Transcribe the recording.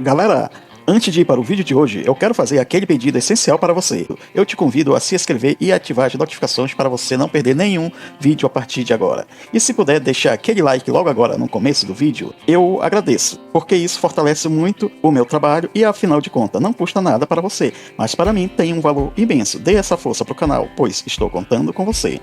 Galera, antes de ir para o vídeo de hoje, eu quero fazer aquele pedido essencial para você. Eu te convido a se inscrever e ativar as notificações para você não perder nenhum vídeo a partir de agora. E se puder deixar aquele like logo agora no começo do vídeo, eu agradeço, porque isso fortalece muito o meu trabalho e afinal de contas não custa nada para você, mas para mim tem um valor imenso. Dê essa força para o canal, pois estou contando com você.